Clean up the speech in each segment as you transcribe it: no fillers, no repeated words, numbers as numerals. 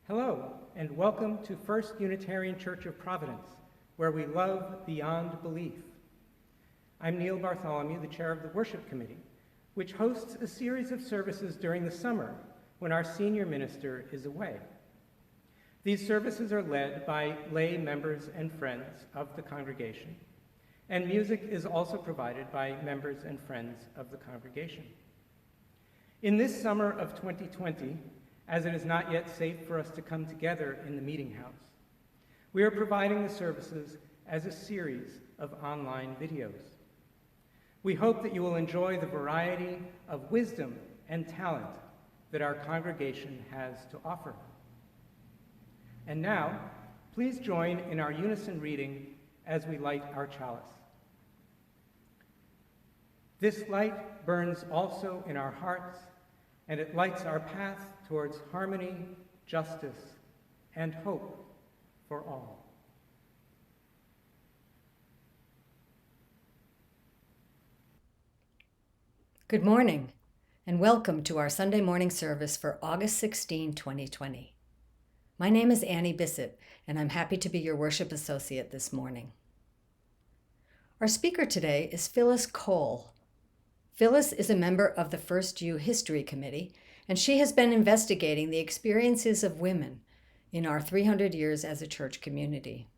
Hello, and welcome to First Unitarian Church of Providence, where we love beyond belief. I'm Neil Bartholomew, the chair of the Worship Committee, which hosts a series of services during the summer when our senior minister is away. These services are led by lay members and friends of the congregation, and music is also provided by members and friends of the congregation. In this summer of 2020, as it is not yet safe for us to come together in the meeting house, we are providing the services as a series of online videos. We hope that you will enjoy the variety of wisdom and talent that our congregation has to offer. And now, please join in our unison reading as we light our chalice. This light burns also in our hearts, and it lights our path towards harmony, justice, and hope for all. Good morning, and welcome to our Sunday morning service for August 16, 2020. My name is Annie Bissett, and I'm happy to be your worship associate this morning. Our speaker today is Phyllis Cole. Phyllis is a member of the First U History Committee, and she has been investigating the experiences of women in our 300 years as a church community.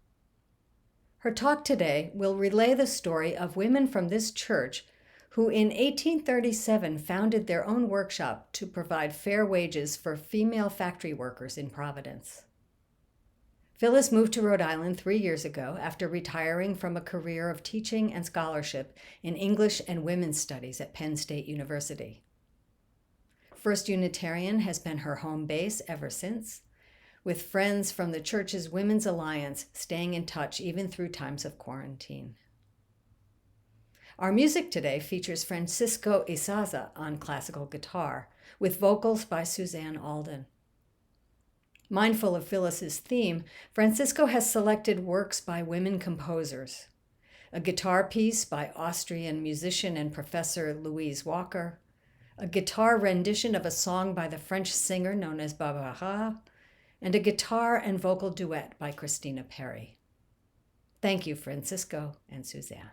Her talk today will relay the story of women from this church who in 1837 founded their own workshop to provide fair wages for female factory workers in Providence. Phyllis moved to Rhode Island 3 years ago after retiring from a career of teaching and scholarship in English and women's studies at Penn State University. First Unitarian has been her home base ever since, with friends from the church's Women's Alliance staying in touch even through times of quarantine. Our music today features Francisco Isaza on classical guitar, with vocals by Suzanne Alden. Mindful of Phyllis's theme, Francisco has selected works by women composers, a guitar piece by Austrian musician and professor Louise Walker, a guitar rendition of a song by the French singer known as Barbara, and a guitar and vocal duet by Christina Perry. Thank you, Francisco and Suzanne.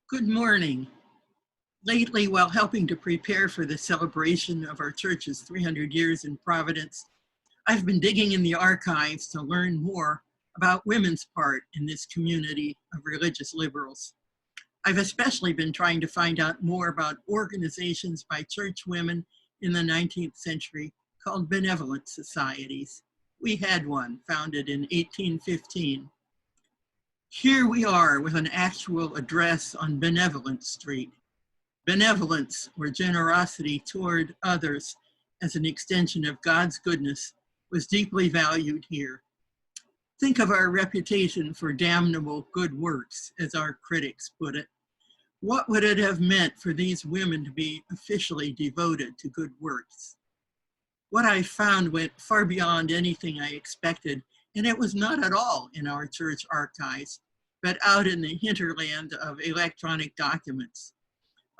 Good morning. Lately, while helping to prepare for the celebration of our church's 300 years in Providence, I've been digging in the archives to learn more about women's part in this community of religious liberals. I've especially been trying to find out more about organizations by church women in the 19th century called benevolent societies. We had one founded in 1815. Here we are with an actual address on Benevolent Street. Benevolence, or generosity toward others as an extension of God's goodness, was deeply valued here. Think of our reputation for damnable good works, as our critics put it. What would it have meant for these women to be officially devoted to good works? What I found went far beyond anything I expected, and it was not at all in our church archives, but out in the hinterland of electronic documents.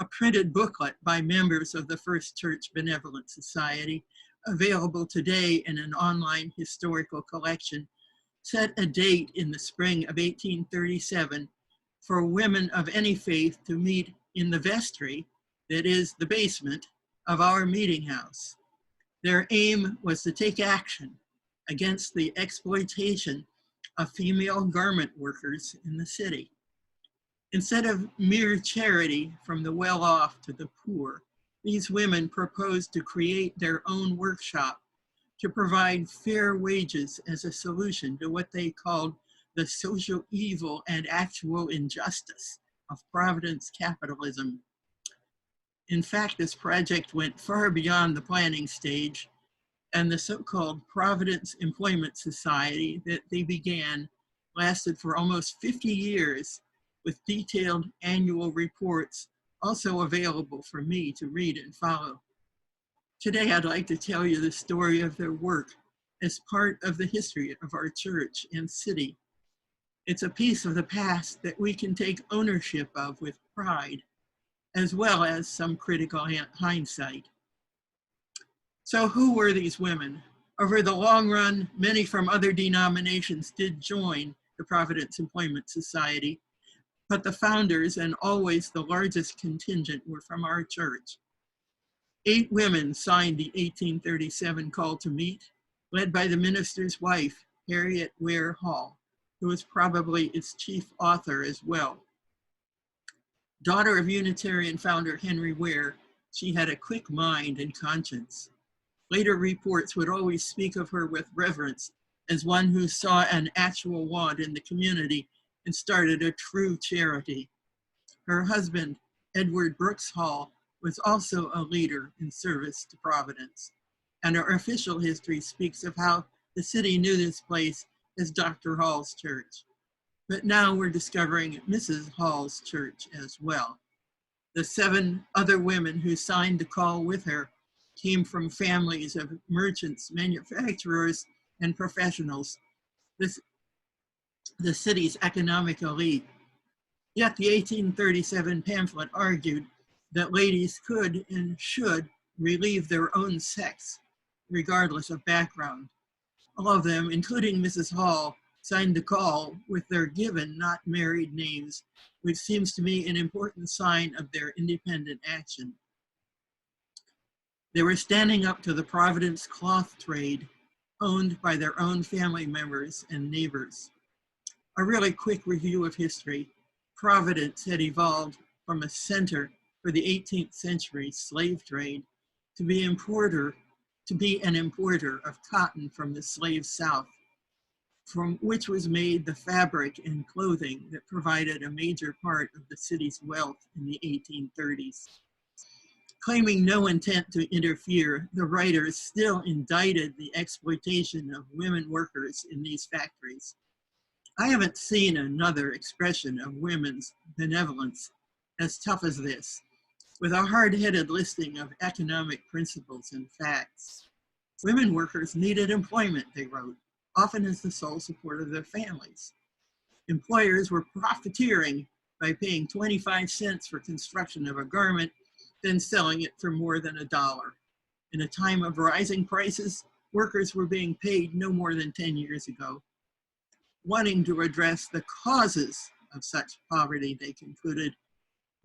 A printed booklet by members of the First Church Benevolent Society, available today in an online historical collection, set a date in the spring of 1837 for women of any faith to meet in the vestry, that is, the basement, of our meeting house. Their aim was to take action against the exploitation of female garment workers in the city. Instead of mere charity from the well-off to the poor, these women proposed to create their own workshop to provide fair wages as a solution to what they called the social evil and actual injustice of Providence capitalism. In fact, this project went far beyond the planning stage, and the so-called Providence Employment Society that they began lasted for almost 50 years, with detailed annual reports also available for me to read and follow. Today, I'd like to tell you the story of their work as part of the history of our church and city. It's a piece of the past that we can take ownership of with pride, as well as some critical hindsight. So who were these women? Over the long run, many from other denominations did join the Providence Employment Society, but the founders and always the largest contingent were from our church. 8 women signed the 1837 call to meet, led by the minister's wife, Harriet Ware Hall, who was probably its chief author as well. Daughter of Unitarian founder Henry Ware, she had a quick mind and conscience. Later reports would always speak of her with reverence as one who saw an actual want in the community and started a true charity. Her husband, Edward Brooks Hall, was also a leader in service to Providence, and our official history speaks of how the city knew this place as Dr. Hall's church. But now we're discovering Mrs. Hall's church as well. The 7 other women who signed the call with her came from families of merchants, manufacturers, and professionals, the city's economic elite. Yet the 1837 pamphlet argued that ladies could and should relieve their own sex, regardless of background. All of them, including Mrs. Hall, signed the call with their given, not married names, which seems to me an important sign of their independent action. They were standing up to the Providence cloth trade, owned by their own family members and neighbors. A really quick review of history. Providence had evolved from a center for the 18th century slave trade to be an importer of cotton from the slave South, from which was made the fabric and clothing that provided a major part of the city's wealth in the 1830s. Claiming no intent to interfere, the writers still indicted the exploitation of women workers in these factories. I haven't seen another expression of women's benevolence as tough as this, with a hard-headed listing of economic principles and facts. Women workers needed employment, they wrote, often as the sole support of their families. Employers were profiteering by paying 25 cents for construction of a garment, then selling it for more than $1. In a time of rising prices, workers were being paid no more than 10 years ago. Wanting to address the causes of such poverty, they concluded,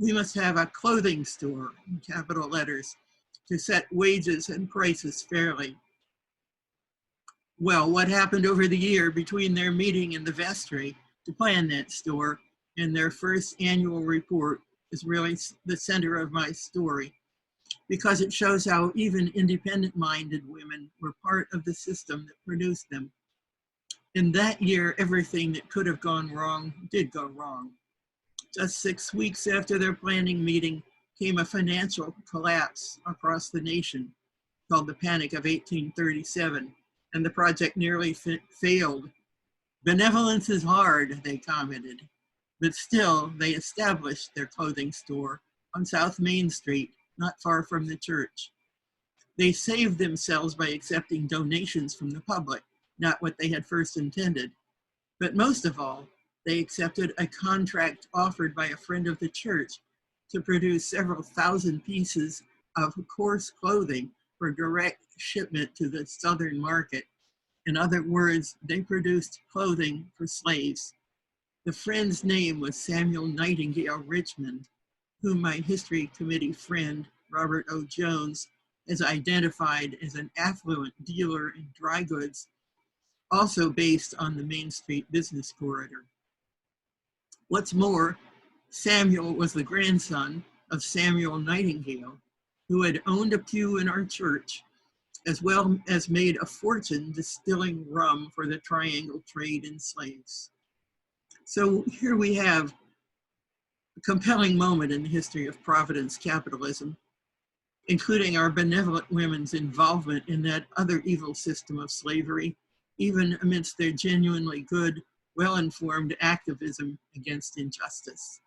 we must have a clothing store, in capital letters, to set wages and prices fairly. Well, what happened over the year between their meeting in the vestry to plan that store and their first annual report is really the center of my story, because it shows how even independent-minded women were part of the system that produced them. In that year, everything that could have gone wrong did go wrong. Just 6 weeks after their planning meeting came a financial collapse across the nation called the Panic of 1837, and the project nearly failed. "Benevolence is hard," they commented, but still they established their clothing store on South Main Street, not far from the church. They saved themselves by accepting donations from the public, not what they had first intended. But most of all, they accepted a contract offered by a friend of the church to produce several thousand pieces of coarse clothing for direct shipment to the southern market. In other words, they produced clothing for slaves. The friend's name was Samuel Nightingale Richmond, whom my history committee friend, Robert O. Jones, has identified as an affluent dealer in dry goods, also based on the Main Street business corridor. What's more, Samuel was the grandson of Samuel Nightingale, who had owned a pew in our church, as well as made a fortune distilling rum for the Triangle trade in slaves. So here we have a compelling moment in the history of Providence capitalism, including our benevolent women's involvement in that other evil system of slavery, even amidst their genuinely good, well-informed activism against injustice.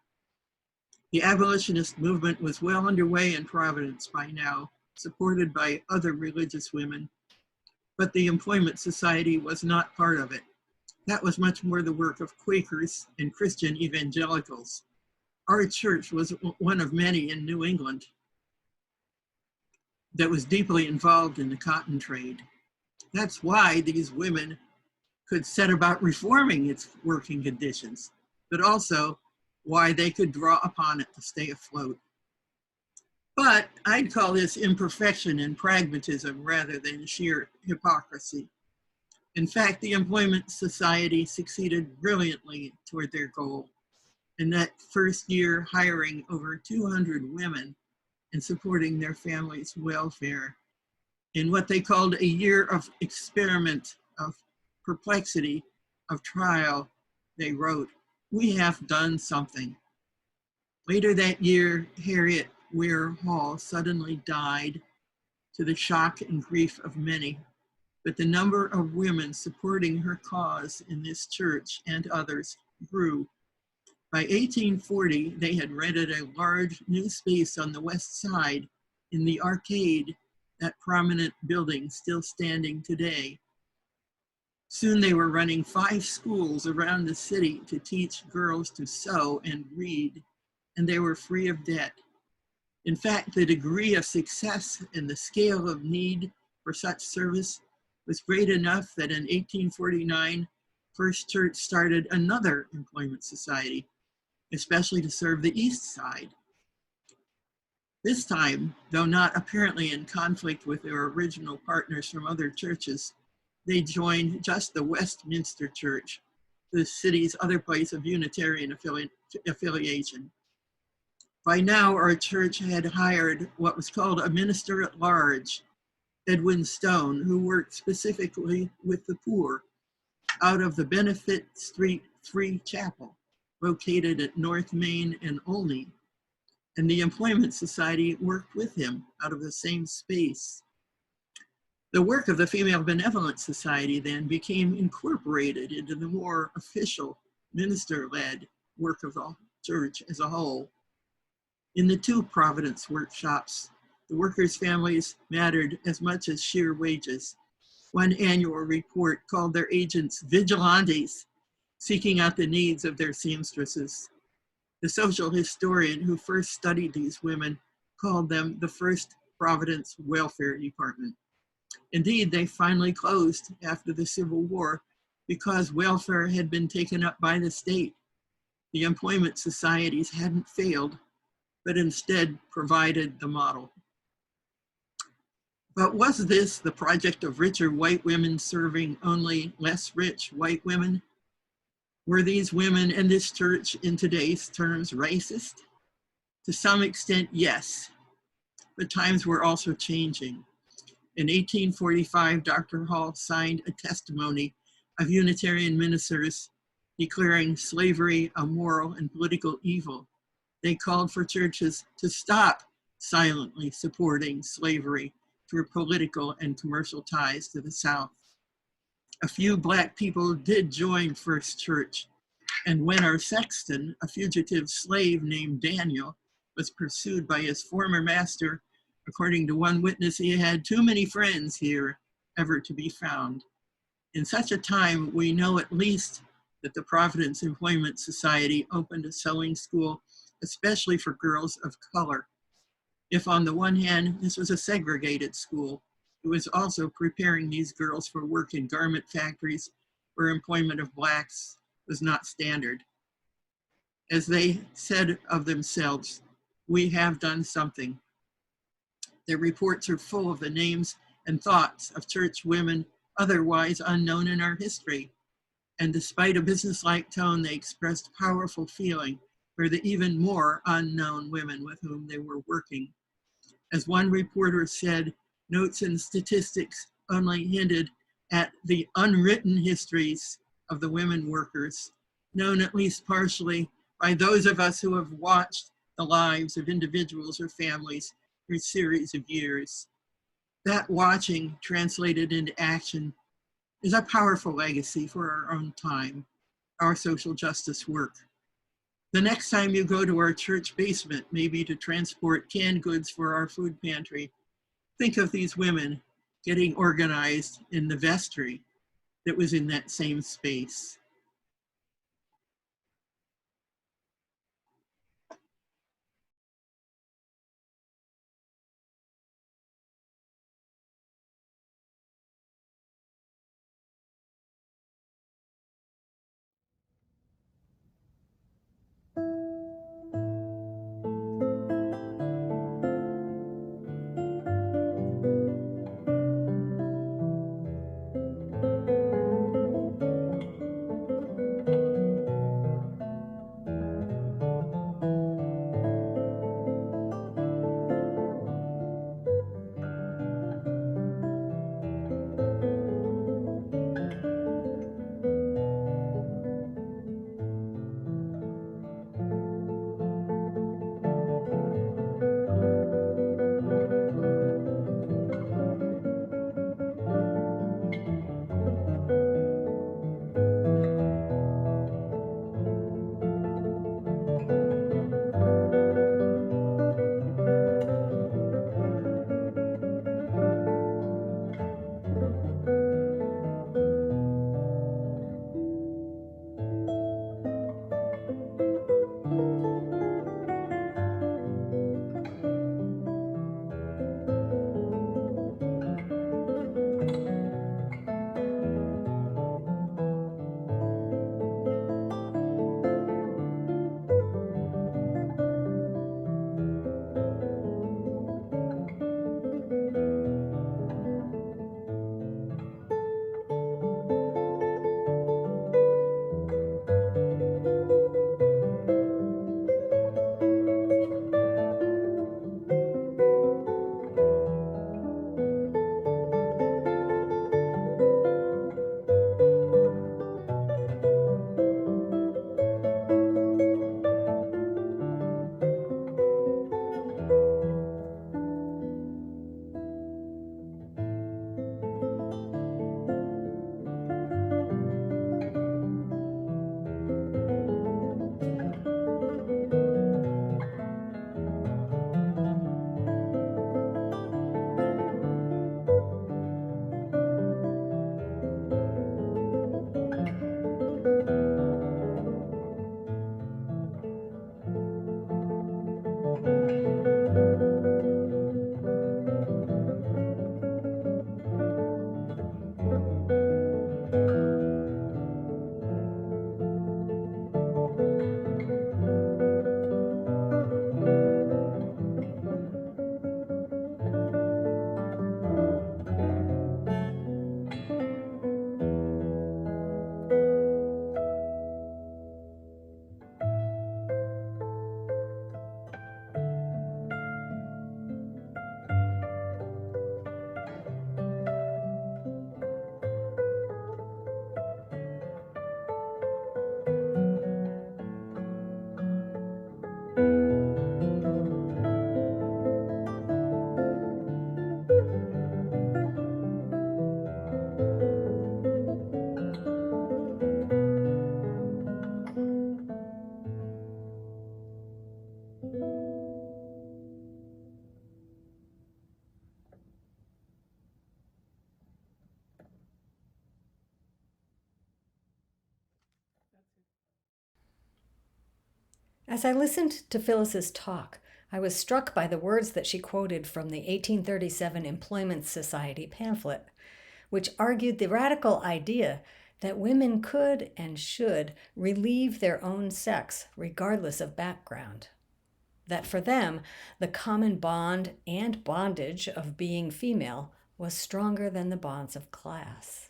The abolitionist movement was well underway in Providence by now, supported by other religious women, but the Employment Society was not part of it. That was much more the work of Quakers and Christian evangelicals. Our church was one of many in New England that was deeply involved in the cotton trade. That's why these women could set about reforming its working conditions, but also why they could draw upon it to stay afloat. But I'd call this imperfection and pragmatism rather than sheer hypocrisy. In fact, the Employment Society succeeded brilliantly toward their goal. In that first year, hiring over 200 women and supporting their families' welfare. In what they called a year of experiment, of perplexity, of trial, they wrote, "We have done something." Later that year, Harriet Weir Hall suddenly died, to the shock and grief of many. But the number of women supporting her cause in this church and others grew. By 1840, they had rented a large new space on the west side in the arcade, that prominent building still standing today. Soon they were running 5 schools around the city to teach girls to sew and read, and they were free of debt. In fact, the degree of success and the scale of need for such service was great enough that in 1849, First Church started another employment society, especially to serve the East Side. This time, though not apparently in conflict with their original partners from other churches, they joined just the Westminster Church, the city's other place of Unitarian affiliation. By now, our church had hired what was called a minister at large, Edwin Stone, who worked specifically with the poor out of the Benefit Street Free Chapel, located at North Main and Olney. And the Employment Society worked with him out of the same space. The work of the Female Benevolent Society then became incorporated into the more official minister-led work of the church as a whole. In the 2 Providence workshops, the workers' families mattered as much as sheer wages. One annual report called their agents vigilantes, seeking out the needs of their seamstresses. The social historian who first studied these women called them the first Providence Welfare Department. Indeed, they finally closed after the Civil War because welfare had been taken up by the state. The employment societies hadn't failed, but instead provided the model. But was this the project of richer white women serving only less rich white women? Were these women and this church, in today's terms, racist? To some extent, yes, but times were also changing. In 1845, Dr. Hall signed a testimony of Unitarian ministers declaring slavery a moral and political evil. They called for churches to stop silently supporting slavery through political and commercial ties to the South. A few Black people did join First Church, and when our sexton, a fugitive slave named Daniel, was pursued by his former master, according to one witness, he had too many friends here ever to be found. In such a time, we know at least that the Providence Employment Society opened a sewing school, especially for girls of color. If on the one hand, this was a segregated school, it was also preparing these girls for work in garment factories where employment of Blacks was not standard. As they said of themselves, we have done something. Their reports are full of the names and thoughts of church women otherwise unknown in our history. And despite a businesslike tone, they expressed powerful feeling for the even more unknown women with whom they were working. As one reporter said, notes and statistics only hinted at the unwritten histories of the women workers, known at least partially by those of us who have watched the lives of individuals or families through a series of years. That watching translated into action is a powerful legacy for our own time, our social justice work. The next time you go to our church basement, maybe to transport canned goods for our food pantry, think of these women getting organized in the vestry that was in that same space. As I listened to Phyllis's talk, I was struck by the words that she quoted from the 1837 Employment Society pamphlet, which argued the radical idea that women could and should relieve their own sex regardless of background. That for them, the common bond and bondage of being female was stronger than the bonds of class.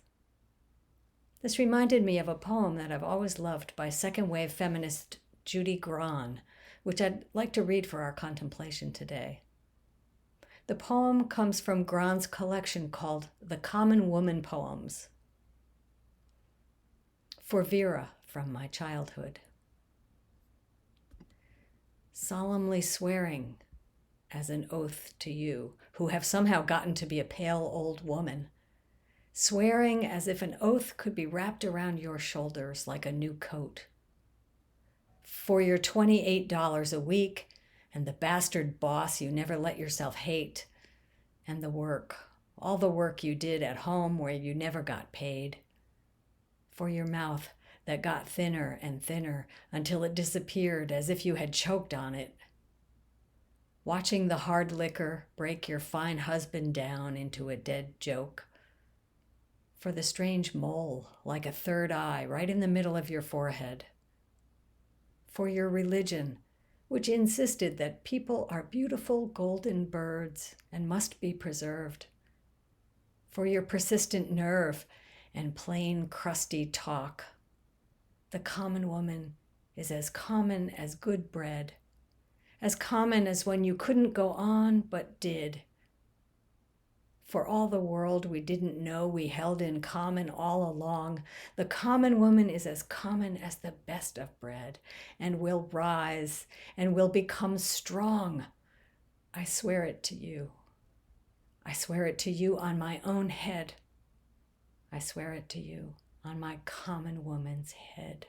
This reminded me of a poem that I've always loved by second-wave feminist Judy Grahn, which I'd like to read for our contemplation today. The poem comes from Grahn's collection called The Common Woman Poems. For Vera from my childhood. Solemnly swearing as an oath to you, who have somehow gotten to be a pale old woman, swearing as if an oath could be wrapped around your shoulders like a new coat. For your $28 a week and the bastard boss you never let yourself hate, and the work, all the work you did at home where you never got paid. For your mouth that got thinner and thinner until it disappeared as if you had choked on it. Watching the hard liquor break your fine husband down into a dead joke. For the strange mole like a third eye right in the middle of your forehead. For your religion, which insisted that people are beautiful golden birds and must be preserved. For your persistent nerve and plain, crusty talk. The common woman is as common as good bread, as common as when you couldn't go on but did. For all the world we didn't know we held in common all along, the common woman is as common as the best of bread, and will rise, and will become strong. I swear it to you. I swear it to you on my own head. I swear it to you on my common woman's head.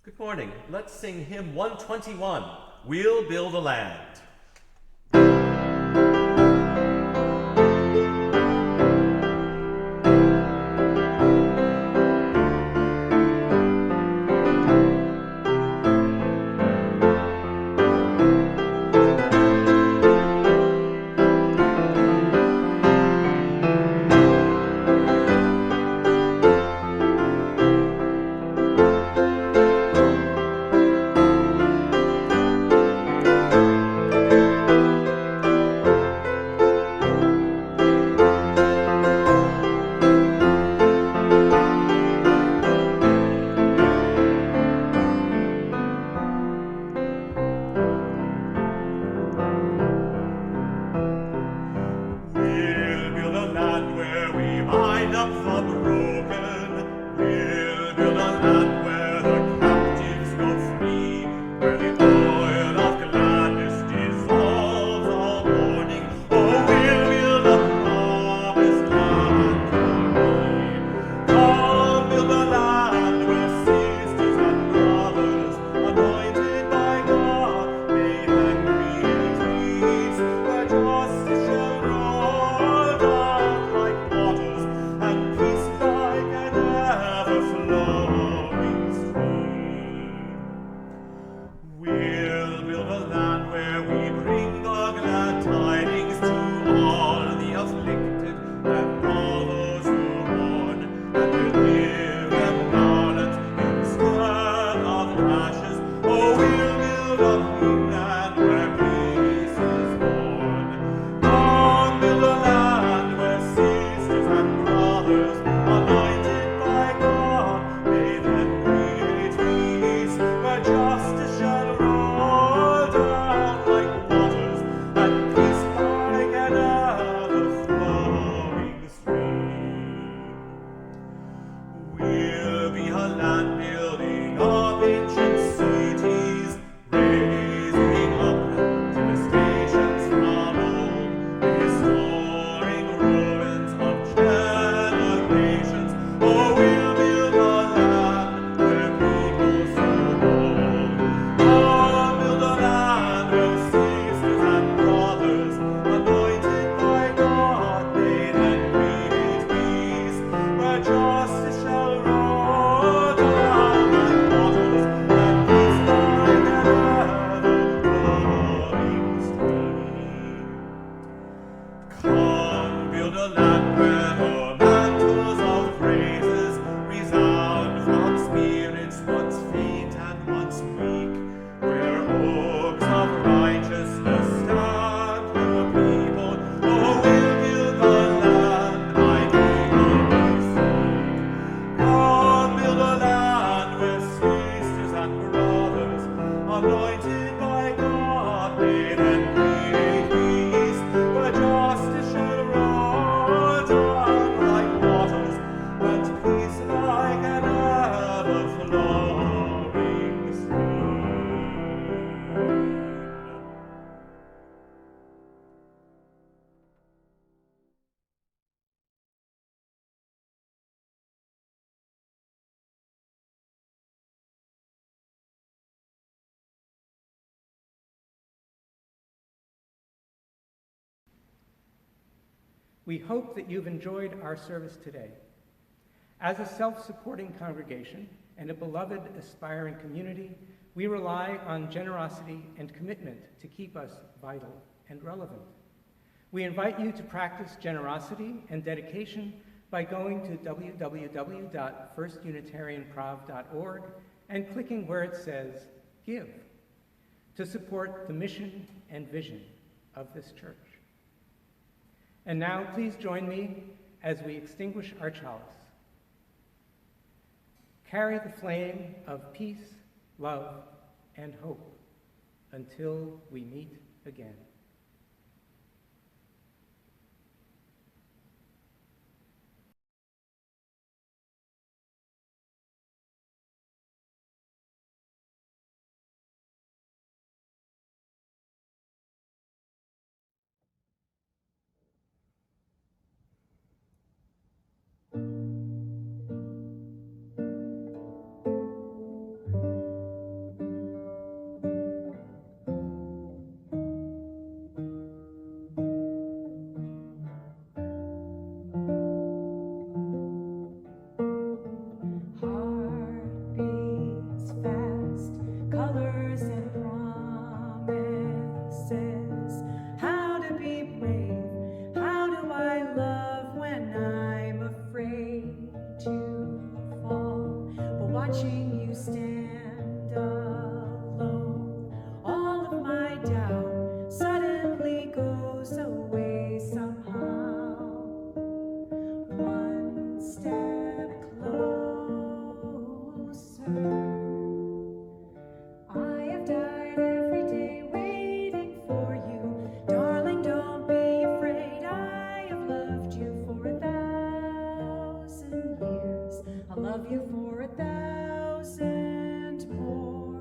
Good morning. Let's sing hymn 121, We'll Build a Land. where oaks of righteousness stand, the people, oh, will build the land my people may seek. God, build a land where sisters and brothers, anointed by God, bathe and create peace, where justice shall roll down like waters, and peace like an ever-flowing stream. We hope that you've enjoyed our service today. As a self-supporting congregation and a beloved, aspiring community, we rely on generosity and commitment to keep us vital and relevant. We invite you to practice generosity and dedication by going to www.firstunitarianprov.org and clicking where it says Give to support the mission and vision of this church. And now please join me as we extinguish our chalice. Carry the flame of peace, love, and hope until we meet again. Heartbeats fast, colors and promises. How to be brave, how do I love when I'm afraid to fall? But watching you stand alone, all of my doubt suddenly goes away somehow. One step closer. I have died every day waiting for you. Darling, don't be afraid. I have loved you for 1,000 years. I'll love you for 1,000 more.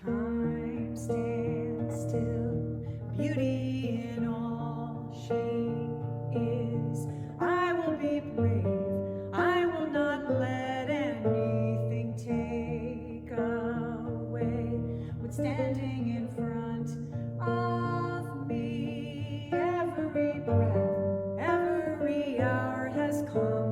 Time stands still, beauty in all she is. I will be brave, I will not let anything take away what's standing in front of me. Every breath, every hour has come